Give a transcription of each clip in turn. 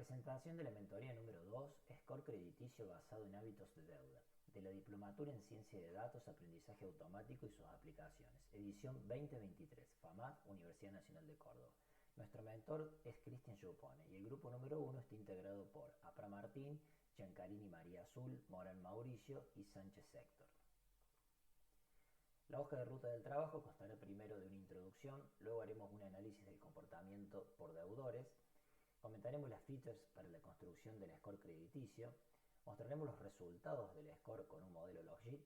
Presentación de la mentoría número 2, Score Crediticio basado en hábitos de deuda, de la Diplomatura en Ciencia de Datos, Aprendizaje Automático y sus aplicaciones, edición 2023, FAMAT, Universidad Nacional de Córdoba. Nuestro mentor es Cristian Giopone y el grupo número 1 está integrado por Apra Martín, Giancarini María Azul, Morán Mauricio y Sánchez Héctor. La hoja de ruta del trabajo constará primero de una introducción, luego haremos un análisis del comportamiento por deudores, comentaremos las features para la construcción del score crediticio, mostraremos los resultados del score con un modelo Logit,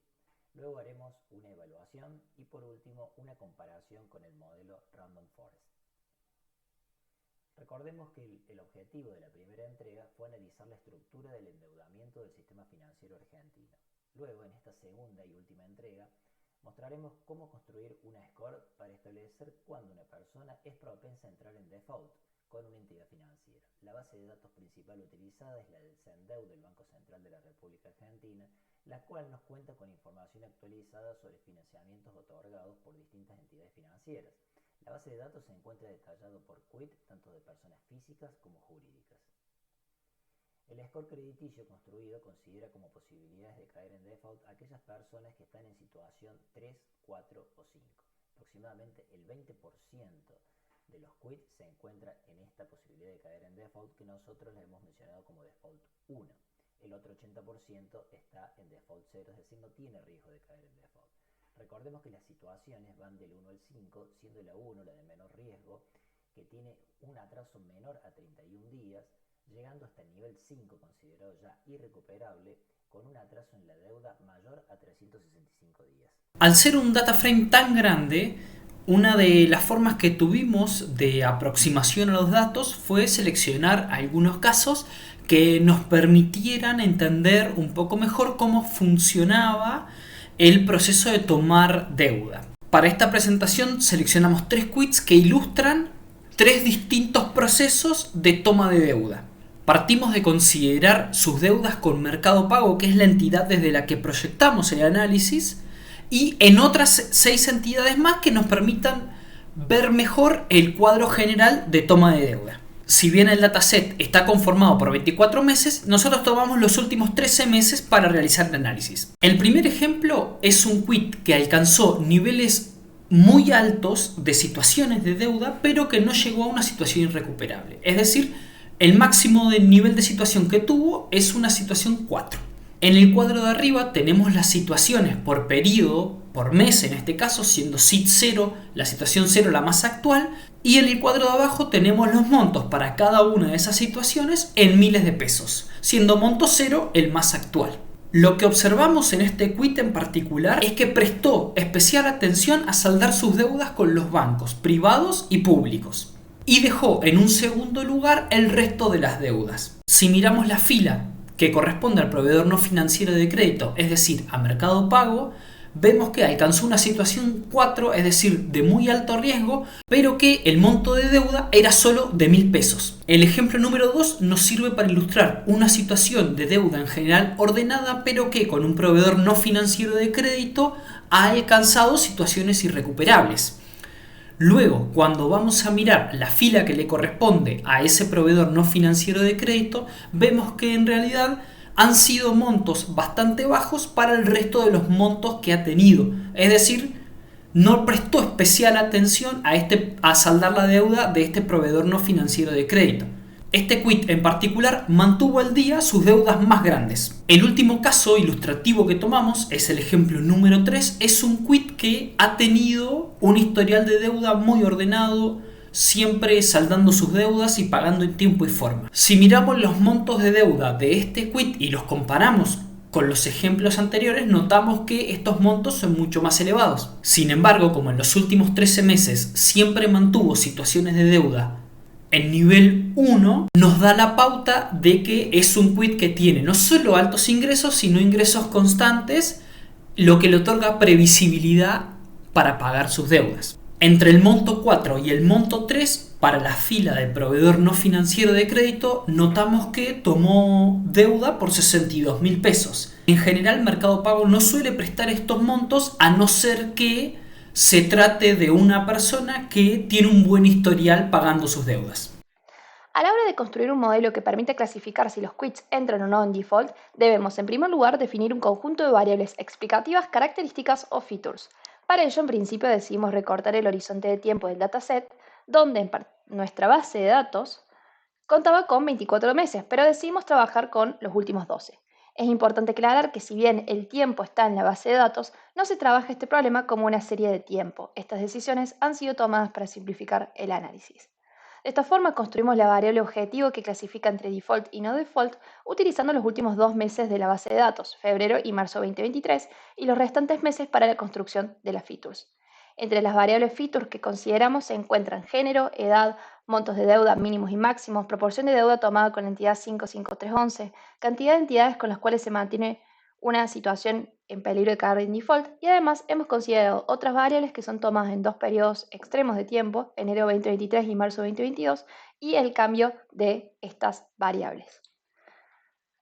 luego haremos una evaluación y por último una comparación con el modelo Random Forest. Recordemos que el objetivo de la primera entrega fue analizar la estructura del endeudamiento del sistema financiero argentino. Luego, en esta segunda y última entrega, mostraremos cómo construir una score para establecer cuándo una persona es propensa a entrar en default con una entidad financiera. La base de datos principal utilizada es la del CENDEU del Banco Central de la República Argentina, la cual nos cuenta con información actualizada sobre financiamientos otorgados por distintas entidades financieras. La base de datos se encuentra detallado por quit tanto de personas físicas como jurídicas. El score crediticio construido considera como posibilidades de caer en default a aquellas personas que están en situación 3, 4 o 5. Aproximadamente el 20% de los quit se encuentra en esta posibilidad de caer en default que nosotros le hemos mencionado como default 1. El otro 80% está en default 0, es decir, no tiene riesgo de caer en default. Recordemos que las situaciones van del 1 al 5, siendo la 1 la de menor riesgo, que tiene un atraso menor a 31 días, llegando hasta el nivel 5, considerado ya irrecuperable, con un atraso en la deuda mayor a 365 días. Al ser un data frame tan grande, una de las formas que tuvimos de aproximación a los datos fue seleccionar algunos casos que nos permitieran entender un poco mejor cómo funcionaba el proceso de tomar deuda. Para esta presentación seleccionamos 3 quits que ilustran 3 distintos procesos de toma de deuda. Partimos de considerar sus deudas con Mercado Pago, que es la entidad desde la que proyectamos el análisis, y en otras 6 entidades más que nos permitan ver mejor el cuadro general de toma de deuda. Si bien el dataset está conformado por 24 meses, nosotros tomamos los últimos 13 meses para realizar el análisis. El primer ejemplo es un quit que alcanzó niveles muy altos de situaciones de deuda, pero que no llegó a una situación irrecuperable. Es decir, el máximo del nivel de situación que tuvo es una situación 4. En el cuadro de arriba tenemos las situaciones por periodo, por mes en este caso, siendo SIT 0, la situación 0 la más actual, y en el cuadro de abajo tenemos los montos para cada una de esas situaciones en miles de pesos, siendo monto 0 el más actual. Lo que observamos en este quit en particular es que prestó especial atención a saldar sus deudas con los bancos privados y públicos y dejó en un segundo lugar el resto de las deudas. Si miramos la fila que corresponde al proveedor no financiero de crédito, es decir, a Mercado Pago, vemos que alcanzó una situación 4, es decir, de muy alto riesgo, pero que el monto de deuda era solo de 1.000 pesos. El ejemplo número 2 nos sirve para ilustrar una situación de deuda en general ordenada, pero que con un proveedor no financiero de crédito ha alcanzado situaciones irrecuperables. Luego, cuando vamos a mirar la fila que le corresponde a ese proveedor no financiero de crédito, vemos que en realidad han sido montos bastante bajos para el resto de los montos que ha tenido. Es decir, no prestó especial atención a saldar la deuda de este proveedor no financiero de crédito. Este quit en particular mantuvo al día sus deudas más grandes. El último caso ilustrativo que tomamos es el ejemplo número 3. Es un quit que ha tenido un historial de deuda muy ordenado, siempre saldando sus deudas y pagando en tiempo y forma. Si miramos los montos de deuda de este quit y los comparamos con los ejemplos anteriores, notamos que estos montos son mucho más elevados. Sin embargo, como en los últimos 13 meses siempre mantuvo situaciones de deuda en nivel 1, nos da la pauta de que es un quit que tiene no solo altos ingresos, sino ingresos constantes, lo que le otorga previsibilidad para pagar sus deudas. Entre el monto 4 y el monto 3, para la fila del proveedor no financiero de crédito, notamos que tomó deuda por 62.000 pesos. En general, Mercado Pago no suele prestar estos montos a no ser que se trate de una persona que tiene un buen historial pagando sus deudas. A la hora de construir un modelo que permite clasificar si los quits entran o no en default, debemos en primer lugar definir un conjunto de variables explicativas, características o features. Para ello, en principio decidimos recortar el horizonte de tiempo del dataset, donde en nuestra base de datos contaba con 24 meses, pero decidimos trabajar con los últimos 12. Es importante aclarar que si bien el tiempo está en la base de datos, no se trabaja este problema como una serie de tiempo. Estas decisiones han sido tomadas para simplificar el análisis. De esta forma construimos la variable objetivo que clasifica entre default y no default utilizando los últimos 2 meses de la base de datos, febrero y marzo 2023, y los restantes meses para la construcción de las features. Entre las variables features que consideramos se encuentran género, edad, montos de deuda mínimos y máximos, proporción de deuda tomada con la entidad 55311, cantidad de entidades con las cuales se mantiene una situación en peligro de caer en default, y además hemos considerado otras variables que son tomadas en dos periodos extremos de tiempo, enero 2023 y marzo 2022, y el cambio de estas variables.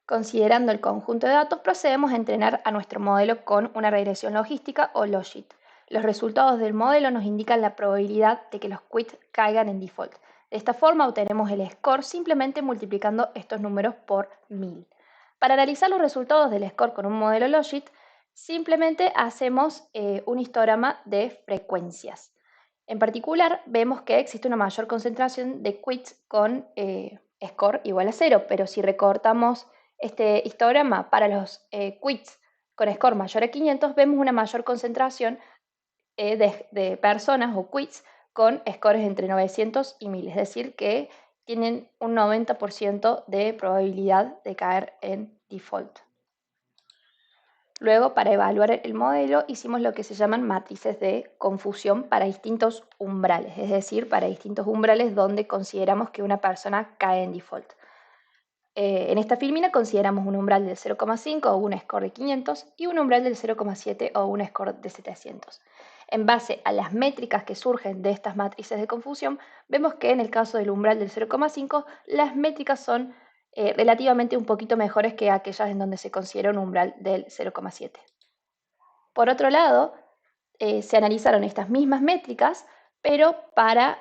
Considerando el conjunto de datos, procedemos a entrenar a nuestro modelo con una regresión logística o logit. Los resultados del modelo nos indican la probabilidad de que los quits caigan en default. De esta forma obtenemos el score simplemente multiplicando estos números por 1000. Para analizar los resultados del score con un modelo logit, simplemente hacemos un histograma de frecuencias. En particular, vemos que existe una mayor concentración de quits con score igual a 0, pero si recortamos este histograma para los quits con score mayor a 500, vemos una mayor concentración de personas o quits con scores entre 900 y 1000, es decir, que tienen un 90% de probabilidad de caer en default. Luego, para evaluar el modelo, hicimos lo que se llaman matrices de confusión para distintos umbrales, es decir, para distintos umbrales donde consideramos que una persona cae en default. En esta filmina consideramos un umbral del 0,5 o un score de 500 y un umbral del 0,7 o un score de 700. En base a las métricas que surgen de estas matrices de confusión, vemos que en el caso del umbral del 0,5 las métricas son relativamente un poquito mejores que aquellas en donde se considera un umbral del 0,7. Por otro lado, se analizaron estas mismas métricas, pero para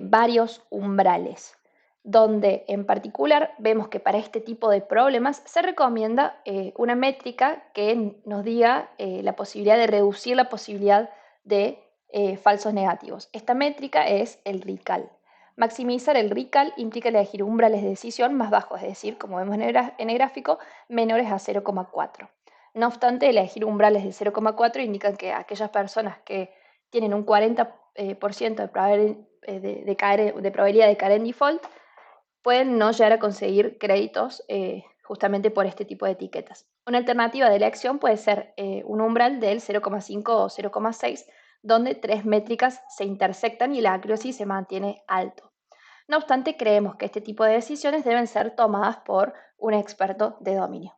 varios umbrales, donde en particular vemos que para este tipo de problemas se recomienda una métrica que nos diga la posibilidad de reducir la posibilidad de falsos negativos. Esta métrica es el RICAL. Maximizar el RICAL implica elegir umbrales de decisión más bajos, es decir, como vemos en el gráfico, menores a 0,4. No obstante, elegir umbrales de 0,4 indican que aquellas personas que tienen un 40% de probabilidad de caer en default pueden no llegar a conseguir créditos justamente por este tipo de etiquetas. Una alternativa de elección puede ser un umbral del 0,5 o 0,6, donde tres métricas se intersectan y la accuracy se mantiene alto. No obstante, creemos que este tipo de decisiones deben ser tomadas por un experto de dominio.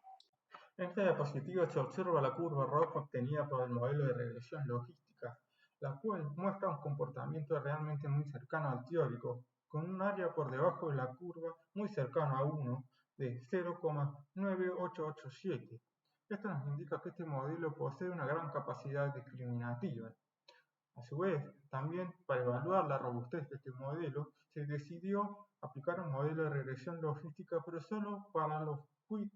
En esta diapositiva se observa la curva ROC obtenida por el modelo de regresión logística, la cual muestra un comportamiento realmente muy cercano al teórico, con un área por debajo de la curva muy cercano a 1 de 0,9887. Esto nos indica que este modelo posee una gran capacidad discriminativa. A su vez, también para evaluar la robustez de este modelo, se decidió aplicar un modelo de regresión logística, pero solo para los quits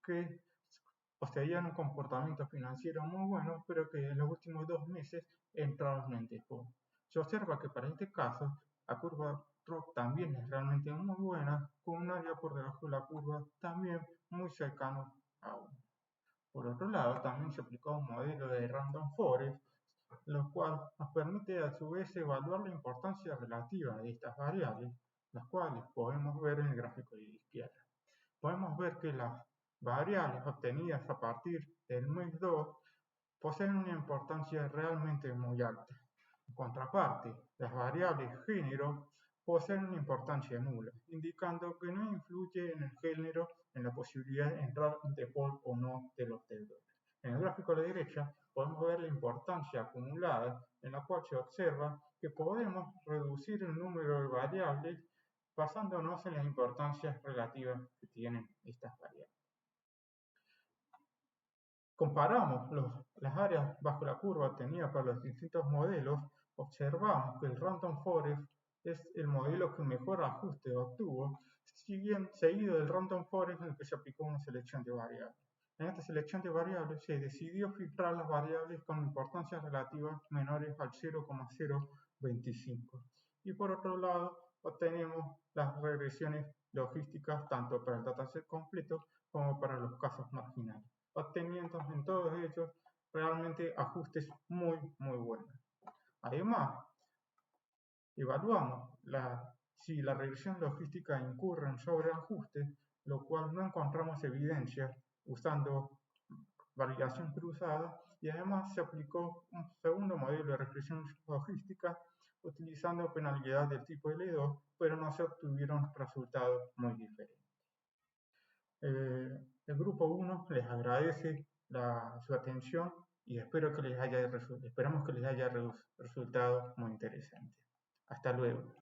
que poseían un comportamiento financiero muy bueno, pero que en los últimos 2 meses entraron en default. Se observa que para este caso, la curva ROC también es realmente muy buena, con un área por debajo de la curva también muy cercano a 1. Por otro lado, también se aplicó un modelo de Random Forest, lo cual nos permite a su vez evaluar la importancia relativa de estas variables, las cuales podemos ver en el gráfico de la izquierda. Podemos ver que las variables obtenidas a partir del mes 2 poseen una importancia realmente muy alta. En contraparte, las variables género poseen una importancia nula, indicando que no influye en el género en la posibilidad de entrar en default o no de los deudores. En el gráfico a la derecha podemos ver la importancia acumulada, en la cual se observa que podemos reducir el número de variables basándonos en las importancias relativas que tienen estas variables. Comparamos las áreas bajo la curva obtenidas para los distintos modelos, observamos que el Random Forest es el modelo que mejor ajuste obtuvo, seguido del Random Forest en el que se aplicó una selección de variables. En esta selección de variables se decidió filtrar las variables con importancias relativas menores al 0,025. Y por otro lado, obtenemos las regresiones logísticas tanto para el dataset completo como para los casos marginales, obteniendo en todos ellos realmente ajustes muy buenos. Además, evaluamos si la regresión logística incurre en sobreajuste, lo cual no encontramos evidencia usando variación cruzada, y además se aplicó un segundo modelo de regresión logística utilizando penalidad del tipo L2, pero no se obtuvieron resultados muy diferentes. El grupo 1 les agradece su atención y esperamos que les haya resultado muy interesante. Hasta luego.